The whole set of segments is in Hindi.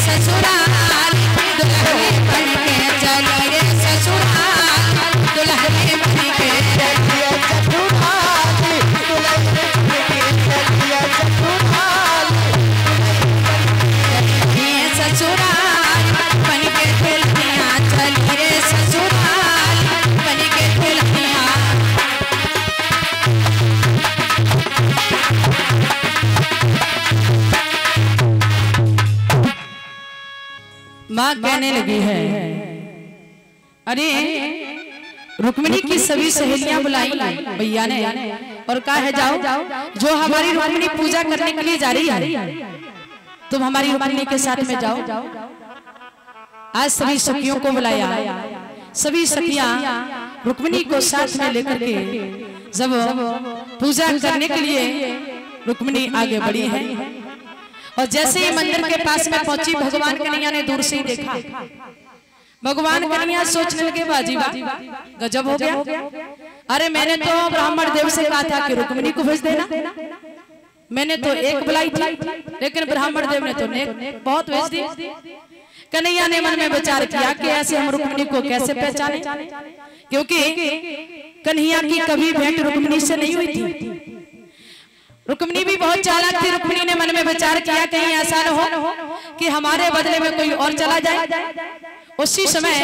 ससुराल दुल्हन बन के चली रे ससुराल दुल्हन बन के ससुराल बन के दुल्हनिया चली रे ससुराल बन के दुल्हनिया। माँ कहने लगी है, अरे रुक्मिणी की सभी सहेलियां बुलाई भैया ने और कहा है जाओ जो हमारी रुक्मिणी पूजा करने के लिए जा रही है तुम हमारी रुक्मिणी के साथ में जाओ। आज सभी सखियों को बुलाया, सभी सखियां रुक्मिणी को साथ में लेकर के जब पूजा करने के लिए रुक्मिणी आगे बढ़ी है और जैसे ही मंदिर के पास में पहुंची भगवान कन्हैया ने दूर से ही देखा। भगवान कन्हैया सोचने लगे बाजी गजब हो गया, अरे मैंने तो ब्राह्मण देव से कहा था कि रुक्मिणी को भेज देना, मैंने तो एक बुलाई थी लेकिन ब्राह्मण देव ने तो बहुत भेज दी। कन्हैया ने मन में विचार किया कि ऐसे हम रुक्मिणी को कैसे पहचाने, क्योंकि कन्हैया की कभी भेंट रुक्मिणी से नहीं हुई थी। रुक्मिणी भी बहुत चालाक थी। रुक्मिणी ने मन में विचार किया कहीं ऐसा न हो कि हमारे बदले में कोई और चला जाए। उसी समय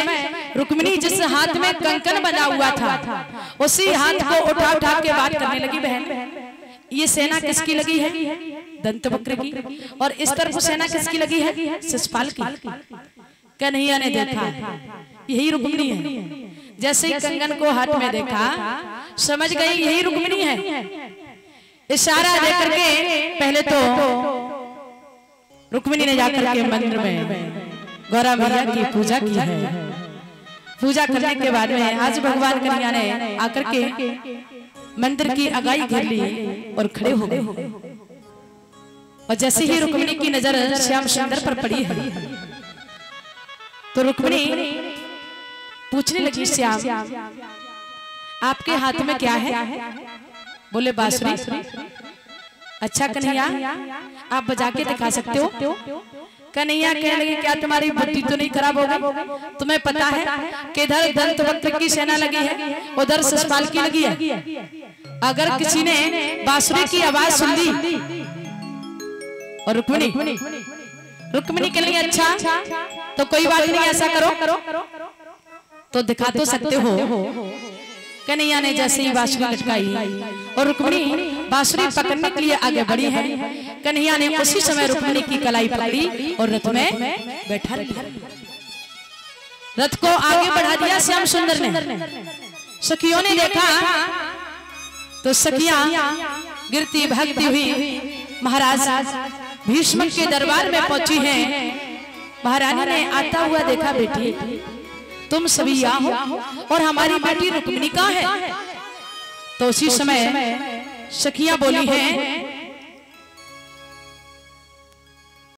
रुक्मिणी जिस हाथ में कंकन बना हुआ था उसी हाथ को उठा उठा के बात करने लगी, बहन ये सेना किसकी लगी है? दंतवक्र की। और इस तरफ सेना किसकी लगी है? शिशुपाल की। कन्हैया ने देखा यही रुक्मिणी है। जैसे ही कंगन को हाथ में देखा समझ गई यही रुक्मिणी है। इशारा देकर के पहले तो रुक्मिणी ने जाकर के मंदिर में गौरा मैया की पूजा की है। पूजा करने के बाद में आज भगवान कन्हैया ने आकर के मंदिर की अगाई घेर ली और खड़े हो गए। और जैसे ही रुक्मिणी की नजर श्याम सुंदर पर पड़ी है तो रुक्मिणी पूछने लगी, श्याम आपके हाथ में क्या है? बोले बांसुरी। अच्छा कन्हैया आप बजा के दिखा सकते हो? कन्हैया कहने लगे क्या तुम्हारी बुद्धि तो नहीं खराब हो गई? तुम्हें पता है कि इधर दंतवक्र की सेना लगी है उधर शिशुपाल की लगी है। अगर किसी ने बांसुरी की आवाज सुन ली और रुक्मिणी कहने लगी अच्छा तो कोई बात नहीं ऐसा करो तो दिखा तो सकते हो। कन्हैया ने जैसे ही बांसुरी लटकाई और रुक्मिणी बांसुरी पकड़ने के लिए आगे बढ़ी है। कन्हैया ने उसी समय रुक्मिणी की कलाई पकड़ी और रथ में बैठा दिया। रथ को आगे बढ़ा दिया श्याम सुंदर ने। सखियों ने देखा तो सखियां गिरती भागती हुई महाराज भीष्म के दरबार में पहुंची हैं। महारानी ने आता हुआ देखा, बेटी तुम सभी यहाँ हो और हमारी बेटी रुक्मिणी कहाँ है? तो उसी समय सखियां बोली हैं